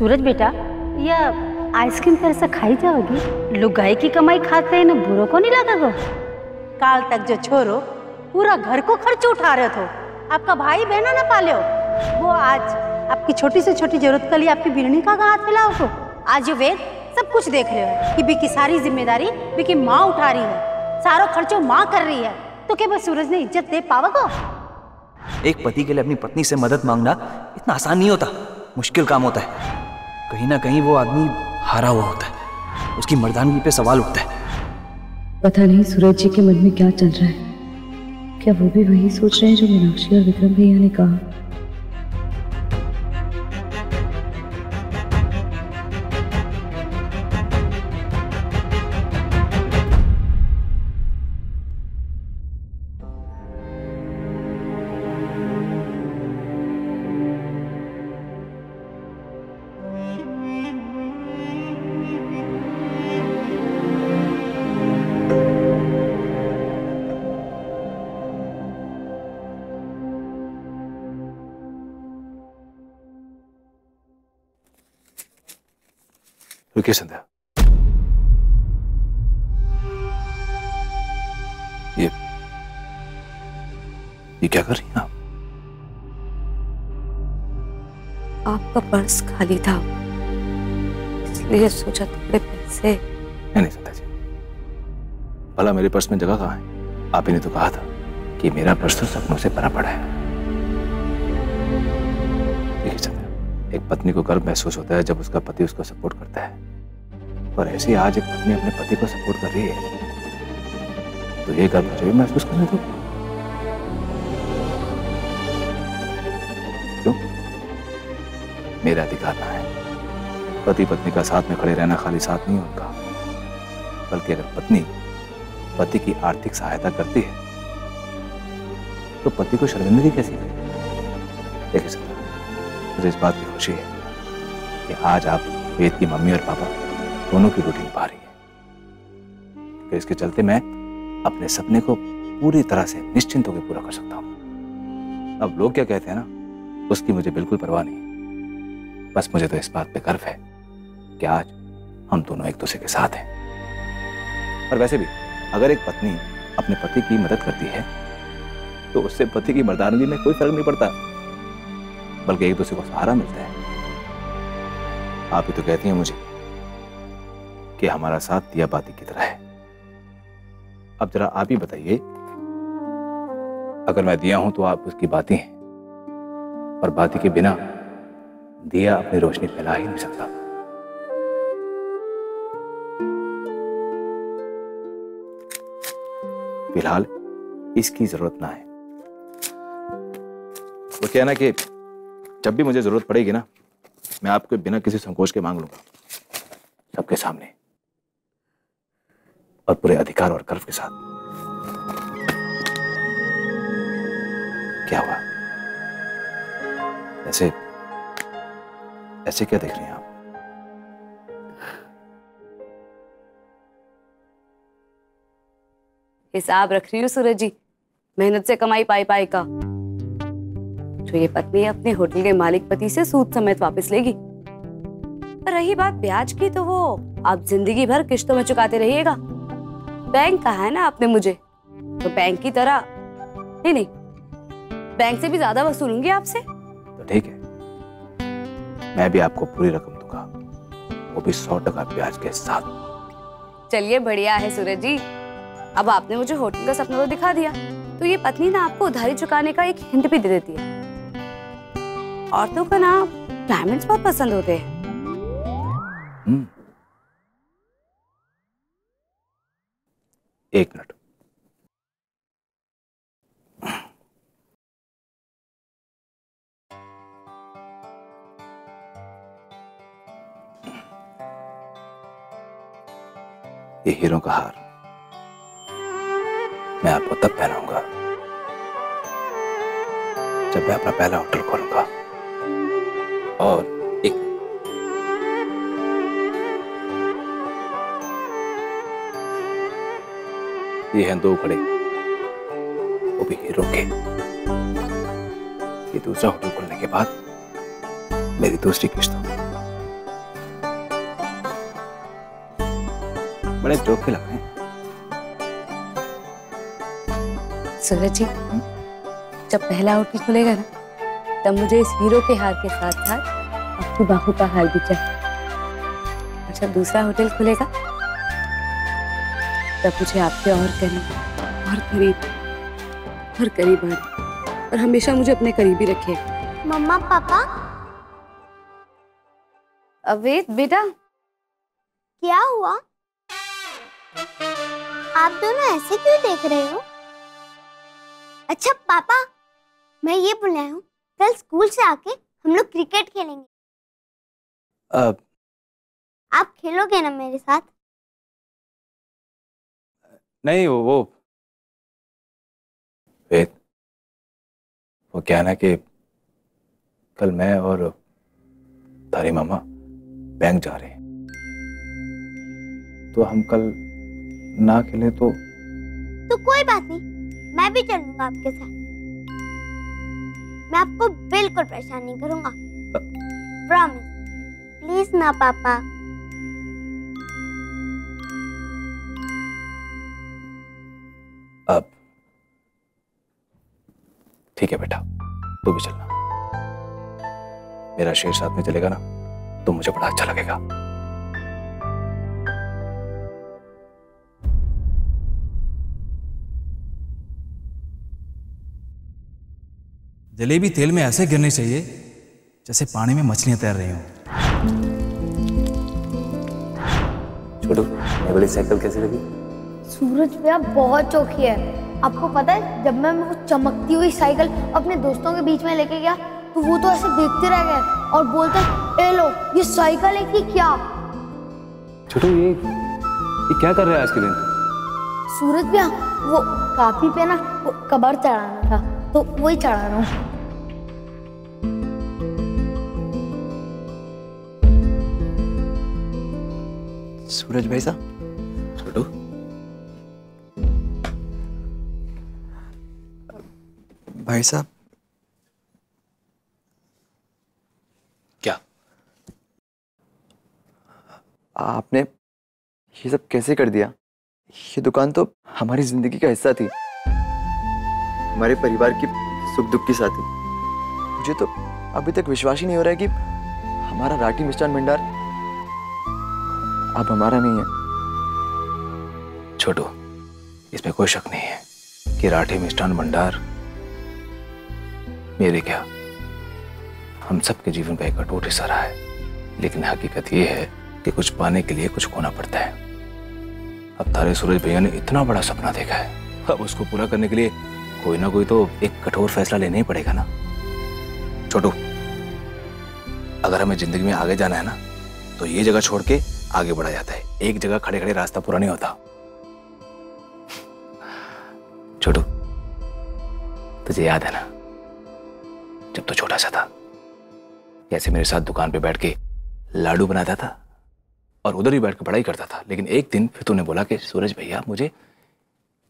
सूरज बेटा, यह आइसक्रीम फिर से खाई जाओगी? लुगाई की कमाई खाते हैं ना, बुरों को नहीं लगा गो? काल तक जो छोरो पूरा घर को खर्च उठा रहे थे, आपका भाई बहना ना पाले हो, वो आज आपकी छोटी से छोटी जरूरत के लिए आपकी बिरनी का हाथ फैलाओ को? आज जो वेद सब कुछ देख रहे हो कि बिकी सारी जिम्मेदारी बिकी माँ उठा रही है, सारा खर्चो माँ कर रही है, तो क्या बस सूरज ने इज्जत दे पावोगे? एक पति के लिए अपनी पत्नी से मदद मांगना इतना आसान नहीं होता, मुश्किल काम होता है। कहीं ना कहीं वो आदमी हारा हुआ होता है, उसकी मर्दानगी पे सवाल उठता है। पता नहीं सूरज जी के मन में क्या चल रहा है। क्या वो भी वही सोच रहे हैं जो मीनाक्षी और विक्रम भैया ने कहा? रुकिए संध्या, ये क्या कर रही हैं आप? आपका पर्स खाली था, इसलिए सोचा थोड़े पैसे। नहीं संध्या जी, भला मेरे पर्स में जगह कहाँ है? आप ही ने तो कहा था कि मेरा पर्स तो सपनों से भरा पड़ा है। देखिए संध्या, एक पत्नी को गर्व महसूस होता है जब उसका पति उसको सपोर्ट करता है, और ऐसे ही आज एक पत्नी अपने पति को सपोर्ट कर रही है, तो ये गर्व मुझे भी महसूस करने दो। क्यों? मेरा अधिकार ना है। पति पत्नी का साथ में खड़े रहना खाली साथ नहीं उनका, बल्कि अगर पत्नी पति की आर्थिक सहायता करती है तो पति को शर्मिंदगी कैसी है? देखिए सर, मुझे इस बात की खुशी है कि आज आप वेद की मम्मी और पापा दोनों की रोटी निभा रही है, क्योंकि इसके चलते मैं अपने सपने को पूरी तरह से निश्चिंत होकर पूरा कर सकता हूं। अब लोग क्या कहते हैं ना, उसकी मुझे बिल्कुल परवाह नहीं। बस मुझे तो इस बात पे गर्व है कि आज हम दोनों एक दूसरे के साथ हैं। और वैसे भी अगर एक पत्नी अपने पति की मदद करती है तो उससे पति की मर्दानगी में कोई फर्क नहीं पड़ता, बल्कि एक दूसरे को सहारा मिलता है। आप ही तो कहती हैं मुझे कि हमारा साथ दिया बाती की तरह है। अब जरा आप ही बताइए, अगर मैं दिया हूं तो आप उसकी बाती हैं, और बाती के बिना दिया अपनी रोशनी फैला ही नहीं सकता। फिलहाल इसकी जरूरत ना है। वो क्या है ना कि जब भी मुझे जरूरत पड़ेगी ना, मैं आपको बिना किसी संकोच के मांग लूंगा, सबके सामने और पूरे अधिकार और गर्व के साथ। क्या हुआ? ऐसे ऐसे क्या देख रही हैं आप? हिसाब रख रही हूँ सूरज जी, मेहनत से कमाई पाई पाई का। जो ये पत्नी अपने होटल के मालिक पति से सूद समेत वापस लेगी। पर रही बात ब्याज की, तो वो आप जिंदगी भर किश्तों में चुकाते रहिएगा। बैंक कहा है ना आपने मुझे, तो बैंक की तरह ही नहीं, बैंक से भी ज्यादा वसूलूंगी आपसे। तो ठीक है, मैं भी आपको पूरी रकम दूंगा, वो भी 100% ब्याज के साथ। चलिए बढ़िया है सूरज जी, अब आपने मुझे होटल का सपना तो दिखा दिया, तो ये पत्नी ना आपको उधारी चुकाने का एक हिंट भी दे देती है। औरतों को ना डायमंड्स बहुत पसंद होते हैं। एक मिनट। ये हीरो का हार मैं आपको तब पहनाऊंगा जब मैं अपना पहला होटल खोलूंगा। और एक ये हैं 2 घड़े, वो भी हीरो के। ये दूसरा होटल खोलने के बाद मेरी दूसरी किस्त होगी। बड़े चोखे लग रहे हैं। सूरज जी, जब पहला होटल खुलेगा ना, तब मुझे इस हीरो के हार के साथ साथ आपकी बाहू का हार भी चाहिए। और जब दूसरा होटल खुलेगा, तब मुझे आपके और करीब आने, और हमेशा मुझे अपने करीब ही रखे। मम्मा पापा। अवेद बेटा, क्या हुआ? आप दोनों ऐसे क्यों देख रहे हो? अच्छा पापा, मैं ये बोल रहा हूँ, कल स्कूल से आके हम लोग क्रिकेट खेलेंगे। आप खेलोगे ना मेरे साथ? नहीं, वो वेद, वो क्या है ना कि कल मैं और तारी मामा बैंक जा रहे हैं, तो हम कल ना खेले तो कोई बात नहीं, मैं भी चलूंगा आपके साथ। मैं आपको बिल्कुल परेशान नहीं करूंगा, प्रॉमिस। प्लीज ना पापा। अब ठीक है बेटा, तू भी चलना। मेरा शेर साथ में चलेगा ना, तो मुझे बड़ा अच्छा लगेगा। जलेबी तेल में ऐसे गिरनी चाहिए जैसे पानी में मछलियां तैर रही हों। छोटू, ये वाली साइकिल कैसी लगी? सूरज भैया बहुत चौकी है। आपको पता है, जब मैं वो चमकती हुई साइकिल अपने दोस्तों के बीच में लेके गया, तो वो तो ऐसे देखते रह गए और बोलते, ए लो, ये साइकिल है कि क्या? छोटू, ये क्या कर रहा है आज के दिन? सूरज भैया, वो काफी पे ना वो कबर चढ़ाना था, तो वही चढ़ा रहा हूँ। सूरज भाई साहब। छोटू, भाई साहब, क्या आपने ये सब कैसे कर दिया? ये दुकान तो हमारी जिंदगी का हिस्सा थी, हमारे परिवार की सुख दुख की साथी। मुझे तो अभी तक विश्वास ही नहीं हो रहा है कि हमारा राठी मिष्ठान भंडार अब हमारा नहीं है। छोटू, इसमें कोई शक नहीं है कि राठी मिष्ठान भंडार मेरे क्या, हम सबके जीवन का एक अटूट हिस्सा रहा है। लेकिन हकीकत यह है कि कुछ पाने के लिए कुछ खोना पड़ता है। अब तारे सूरज भैया ने इतना बड़ा सपना देखा है, अब उसको पूरा करने के लिए कोई ना कोई तो एक कठोर फैसला लेना ही पड़ेगा ना। छोटू, अगर हमें जिंदगी में आगे जाना है ना, तो ये जगह छोड़ के आगे बढ़ा जाता है। एक जगह खड़े खड़े रास्ता पूरा नहीं होता। छोटू, तुझे याद है ना, जब तू छोटा सा था, कैसे मेरे साथ दुकान पे बैठ के लाडू बनाता था और उधर ही बैठ के पढ़ाई करता था। लेकिन एक दिन फिर तूने बोला कि सूरज भैया, मुझे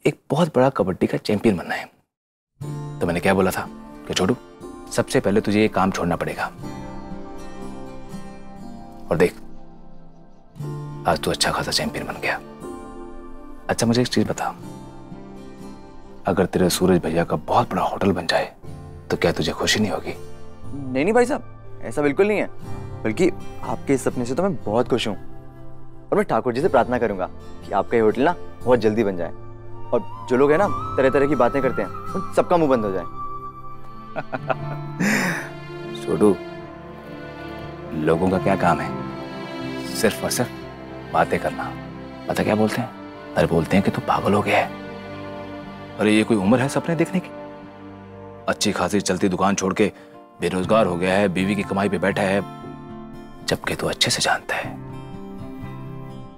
एक बहुत बड़ा कबड्डी का चैंपियन बनना है। तो मैंने क्या बोला था कि छोटू, सबसे पहले तुझे ये काम छोड़ना पड़ेगा। और देख, आज तू अच्छा खासा चैंपियन बन गया। अच्छा, मुझे एक चीज बता, अगर तेरे सूरज भैया का बहुत बड़ा होटल बन जाए तो क्या तुझे खुशी नहीं होगी? नहीं नहीं भाई साहब, ऐसा बिल्कुल नहीं है, बल्कि आपके इस सपने से तो मैं बहुत खुश हूँ। और मैं ठाकुर जी से प्रार्थना करूंगा कि आपका ये होटल ना बहुत जल्दी बन जाए, और जो लोग हैं ना तरह तरह की बातें करते हैं, उन सबका मुंह बंद हो जाए। छोटू, लोगों का क्या काम है? सिर्फ और सिर्फ बातें करना। पता क्या बोलते हैं? अरे बोलते हैं कि तू पागल हो गया है। अरे ये कोई उम्र है सपने देखने की? अच्छी खासी चलती दुकान छोड़ के बेरोजगार हो गया है, बीवी की कमाई पे बैठा है, जबकि तू अच्छे से जानता है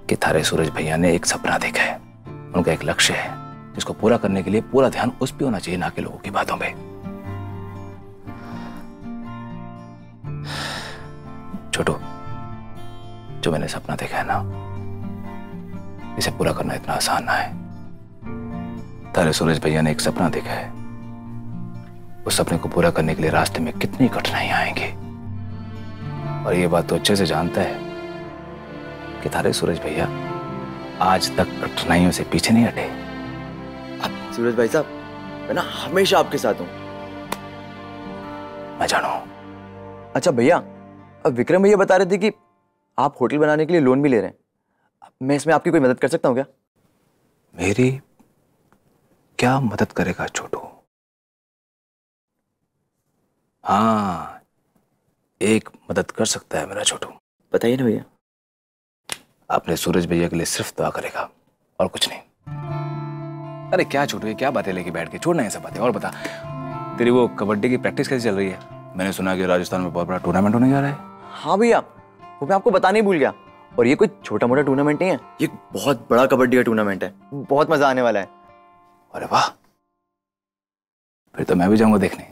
कि थारे सूरज भैया ने एक सपना देखा है, उनका एक लक्ष्य है, जिसको पूरा करने के लिए पूरा ध्यान उस पे होना चाहिए, ना कि लोगों की बातों पे। छोटू, जो मैंने सपना देखा है ना, इसे पूरा करना इतना आसान ना है। तारे सूरज भैया ने एक सपना देखा है, उस सपने को पूरा करने के लिए रास्ते में कितनी कठिनाइयां आएंगी, और ये बात तो अच्छे से जानता है कि तारे सूरज भैया आज तक कठिनाइयों से पीछे नहीं हटे। अब सूरज भाई साहब, मैं ना हमेशा आपके साथ हूँ। मैं जानू। अच्छा भैया, अब विक्रम भैया बता रहे थे कि आप होटल बनाने के लिए लोन भी ले रहे हैं। मैं इसमें आपकी कोई मदद कर सकता हूँ क्या? मेरी क्या मदद करेगा छोटू? हाँ, एक मदद कर सकता है मेरा छोटू। बताइए ना भैया। अपने सूरज भैया के लिए सिर्फ दुआ करेगा और कुछ नहीं। अरे क्या छोटू, ये क्या बातें लेके बैठ के, छोड़ना है सब बातें। और बता, तेरी वो कबड्डी की प्रैक्टिस कैसी चल रही है? मैंने सुना कि राजस्थान में बहुत बड़ा टूर्नामेंट होने जा रहा है। हाँ भैया, वो मैं आपको बताने ही भूल गया। और ये कोई छोटा मोटा टूर्नामेंट नहीं है, ये बहुत बड़ा कबड्डी का टूर्नामेंट है। बहुत मजा आने वाला है। अरे वाह, फिर तो मैं भी जाऊंगा देखने।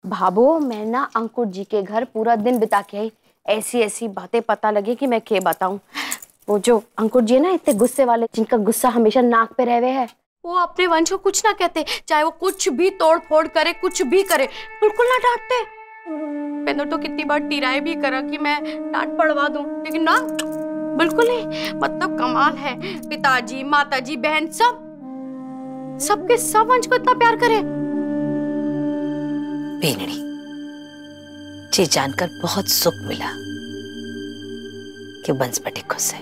भाभो, मैं ना अंकुर जी के घर पूरा दिन बिता के आई। ऐसी ऐसी बातें पता लगे कि मैं क्या बताऊं। वो जो अंकुर जी है ना, इतने गुस्से वाले, जिनका गुस्सा हमेशा नाक पे रहवे है, वो अपने वंश को कुछ ना कहते, चाहे वो कुछ भी तोड़ फोड़ करे, कुछ भी करे, बिल्कुल ना डांटते। मैंने तो कितनी बार टिराई भी करा कि मैं डांट पड़वा दूं, लेकिन ना, बिल्कुल नहीं। मतलब कमाल है, पिताजी, माताजी, बहन, सबके सब वंश को इतना प्यार करे। बेनड़ी, ये जानकर बहुत सुख मिला कि वंश बड़े खुश है।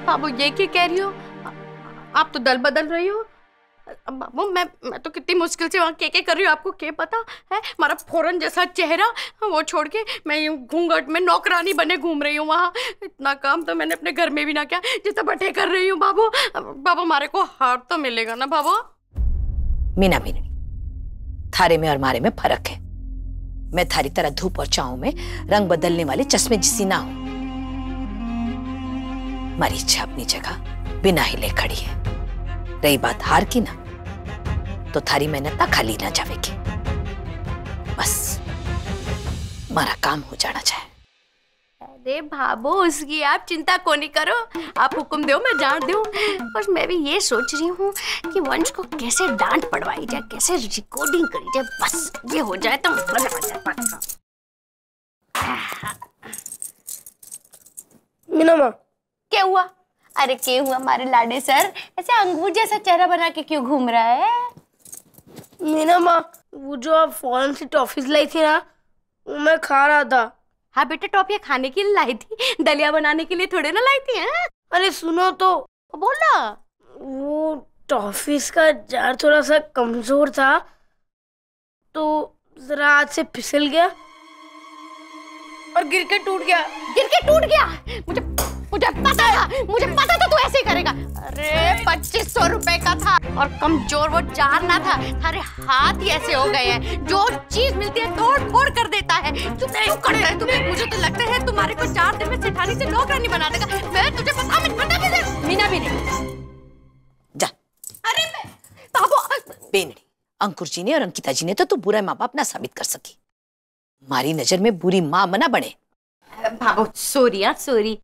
बाबू ये क्या कह रही हो? आप तो दल बदल रही हो। बाबू मैं तो कितनी मुश्किल से वहाँ के कर रही हूँ, आपको क्या पता है? हमारा फोरन जैसा चेहरा, वो छोड़ के मैं यूँ घूंघट में नौकरानी बने घूम रही हूँ वहाँ। इतना काम तो मैंने अपने घर में भी ना किया जितना बटे कर रही हूँ। बाबू बाबू हमारे को हार तो मिलेगा ना बाबू? मीना बेनड़ी, थारे में और मारे में फर्क है। मैं थारी तरह धूप और छांव में रंग बदलने वाले चश्मे जिसी ना हूं। मारी इच्छा अपनी जगह बिना हिले खड़ी है। रही बात हार की ना, तो थारी मेहनत ना खाली ना जावेगी। बस मारा काम हो जाना चाहिए। अरे भाभो, उसकी आप चिंता को नहीं करो, आप हुक्म दो मैं जान दूं। बस मैं भी ये सोच रही हूँ कि वंश को कैसे डांट पड़वाई जाए, कैसे रिकॉर्डिंग करी जाए। बस ये हो जाए तो मजा आ जाए पक्का। मीना माँ, क्या हुआ? अरे क्या हुआ हमारे लाडे सर? ऐसे अंगूर जैसा चेहरा बना के क्यों घूम रहा है? मीना माँ, वो जो आप फॉरेन से टॉफीज लाई थी ना, वो मैं खा रहा था। हाँ बेटा, टॉफियाँ खाने के लिए लाई थी, दलिया बनाने के लिए थोड़े ना लाई थी। हैं? अरे सुनो तो, बोला वो टॉफीज का जार थोड़ा सा कमजोर था, तो जरा हाथ से फिसल गया और गिर के टूट गया। गिर के टूट गया? मुझे पता था तू ऐसे ही करेगा। अरे 2500 रुपए का था और कमजोर वो जार ना था, थारे हाथ ही ऐसे हो गए हैं। जो चीज मिलती है तोड़ फोड़ कर देता है। तू क्यों करता है? तुम्हें मुझे तो लगता है तुम्हारे को 4 दिन में सेठानी से नौकरानी बना देगा। मैं तुझे बता भी मीना भी नहीं जा। अरे बाबू, बेनड़ी, अंकुर जी ने और अंकिता जी ने तो तू बुरा माँ बाप ना साबित कर सकी। हमारी नजर में बुरी माँ मना बने। बाबू सॉरी यार, सॉरी।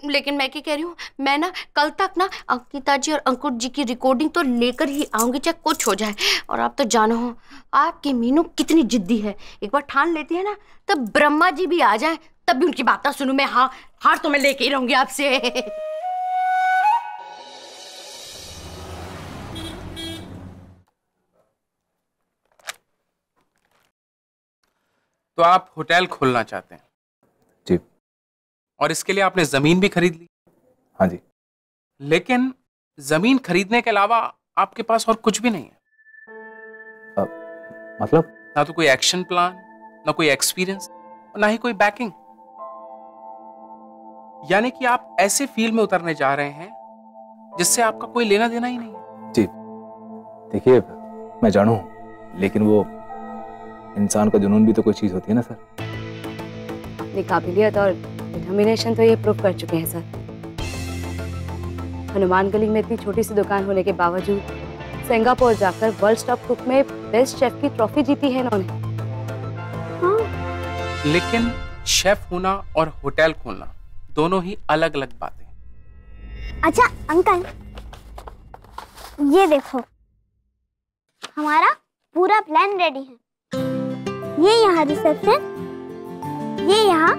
लेकिन मैं क्या कह रही हूँ, मैं ना कल तक ना अंकिता जी और अंकुर जी की रिकॉर्डिंग तो लेकर ही आऊंगी, चाहे कुछ हो जाए। और आप तो जानो हो आपकी मीनू कितनी जिद्दी है। एक बार ठान लेती है ना, तब ब्रह्मा जी भी आ जाए तब भी उनकी बातें सुनूं मैं। हाँ, हार तो मैं लेके ही रहूंगी आपसे। तो आप होटल खोलना चाहते हैं? जी। और इसके लिए आपने जमीन भी खरीद ली? हाँ जी। लेकिन जमीन खरीदने के अलावा आपके पास और कुछ भी नहीं है? मतलब? ना तो कोई एक्शन प्लान, ना कोई एक्सपीरियंस, ना ही कोई बैकिंग। यानी कि आप ऐसे फील्ड में उतरने जा रहे हैं जिससे आपका कोई लेना देना ही नहीं है। जी देखिए, मैं जानू, लेकिन वो इंसान का जुनून भी तो कोई चीज होती है ना सर। अपनी काबिलियत और डिटर्मिनेशन तो ये प्रूव कर चुके हैं सर। हनुमान गली में इतनी छोटी सी दुकान होने के बावजूद सिंगापुर जाकर वर्ल्ड टॉप कुक में बेस्ट शेफ की ट्रॉफी जीती है इन्होंने। हाँ। लेकिन शेफ होना और होटल खोलना दोनों ही अलग अलग बातें। अच्छा अंकल, ये देखो, हमारा पूरा प्लान रेडी है। ये यहाँ रिसेप्शन, ये यहाँ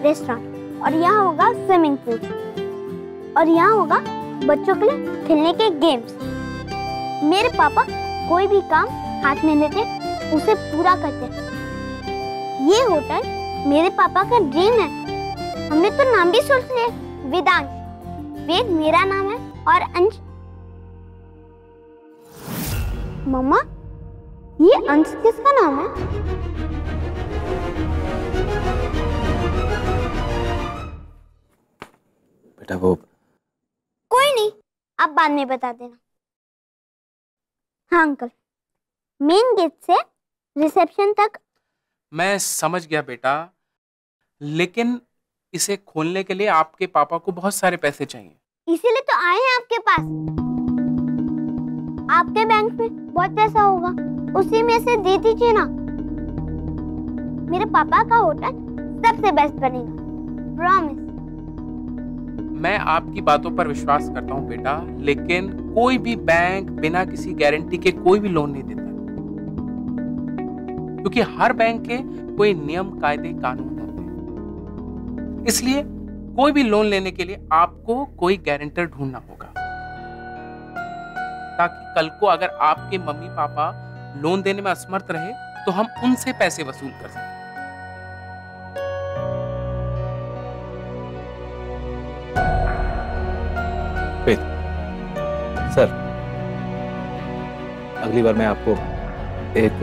रेस्टोरेंट, और यहाँ होगा स्विमिंग पूल और यहाँ होगा बच्चों के लिए खेलने के गेम्स। मेरे पापा कोई भी काम हाथ में लेते उसे पूरा करते। ये होटल मेरे पापा का ड्रीम है। हमने तो नाम भी सोच लिया, वेदांश। वेद मेरा नाम है और अंश। मम्मा, ये अंश किसका नाम है? बेटा वो कोई नहीं, आप बाद में बता देना। हाँ अंकल, मेन गेट से रिसेप्शन तक। मैं समझ गया बेटा, लेकिन इसे खोलने के लिए आपके पापा को बहुत सारे पैसे चाहिए। इसीलिए तो आए हैं आपके पास। आपके बैंक में बहुत पैसा होगा, उसी में से दे दीजिए ना। मेरे पापा का होटल सबसे बेस्ट बनेगा, प्रॉमिस। मैं आपकी बातों पर विश्वास करता हूँ बेटा, लेकिन कोई भी बैंक बिना किसी गारंटी के कोई भी लोन नहीं देता, क्योंकि हर बैंक के कोई नियम, कायदे, कानून होते हैं। इसलिए कोई भी लोन लेने के लिए आपको कोई गारंटर ढूंढना होगा, ताकि कल को अगर आपके मम्मी पापा लोन देने में असमर्थ रहे तो हम उनसे पैसे वसूल कर सकें। सर, अगली बार मैं आपको एक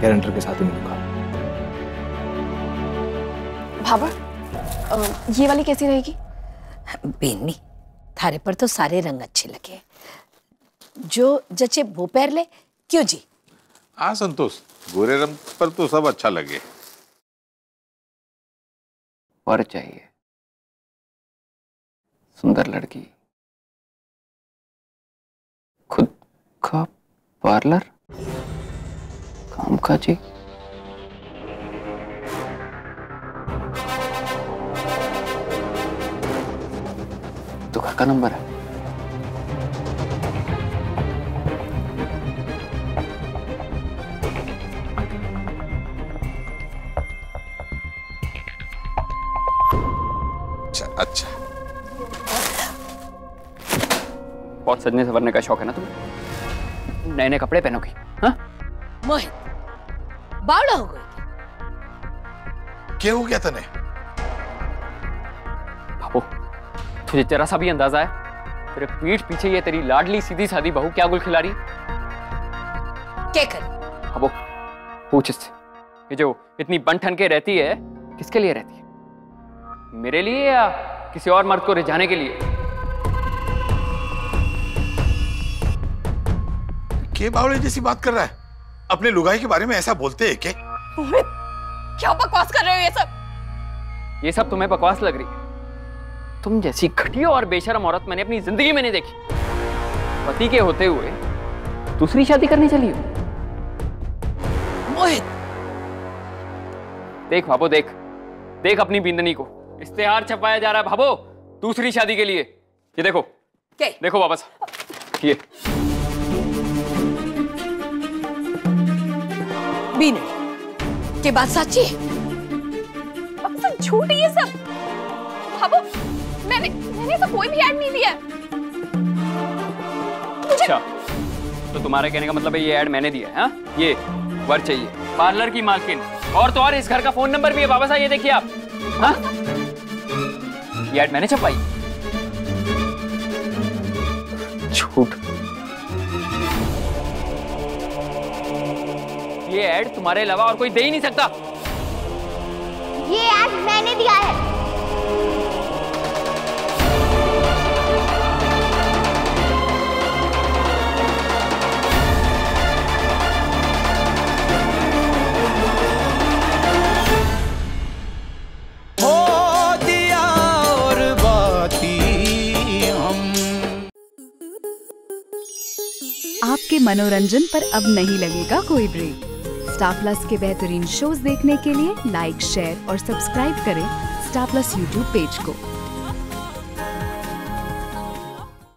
गारंटर के साथ ही मिलूंगा। भाभा, ये वाली कैसी रहेगी? बेनी, थारे पर तो सारे रंग अच्छे लगे, जो जचे वो पैर ले। क्यों जी? हाँ संतोष, गोरे रंग पर तो सब अच्छा लगे। और चाहिए सुंदर लड़की, खुद का पार्लर, काम काजी, तो घर का नंबर है। अच्छा, बहुत सजने संवरने का शौक है ना तुम्हें? नए नए कपड़े पहनोगी? हाँ? मोहित, बावड़ा हो गई क्या हो गया तने? बाबू, तुझे जरा सा भी अंदाजा है तेरे पीठ पीछे ये तेरी लाडली सीधी सादी बहू क्या गुल खिला रही? क्या कर? बाबू, पूछ इससे, ये जो इतनी बन ठन के रहती है किसके लिए रहती है? मेरे लिए या किसी और मर्द को रिझाने के लिए? के बावड़े जैसी बात कर रहा है? अपने लुगाई के बारे में ऐसा बोलते हैं क्या? क्या बकवास कर रहे हो ये सब? ये सब तुम्हें बकवास लग रही है? तुम जैसी घटिया और बेशर्म औरत मैंने अपनी जिंदगी में नहीं देखी। पति के होते हुए दूसरी शादी करने चली हो? मोहित, देख भाबो, देख देख अपनी बिंदनी को, इश्तेहार छपवाया जा रहा है भाबो दूसरी शादी के लिए। ये देखो, क्या? देखो वापस ये। बीने, के बात सच्ची है? सब झूठ है ये सब। भाबो, मैंने ऐसा कोई भी ऐड नहीं दिया। अच्छा, तो तुम्हारे कहने का मतलब है ये ऐड मैंने दिया है? हाँ? ये वर चाहिए, पार्लर की मालकिन, और तो और इस घर का फोन नंबर भी है। बाबा साहब ये देखिए आप। हाँ? ये ऐड मैंने छपाई? झूठ। ये ऐड तुम्हारे अलावा और कोई दे ही नहीं सकता। ये ऐड मैंने दिया है। आपके मनोरंजन पर अब नहीं लगेगा कोई ब्रेक। स्टार प्लस के बेहतरीन शोज देखने के लिए लाइक, शेयर और सब्सक्राइब करें स्टार प्लस यूट्यूब पेज को।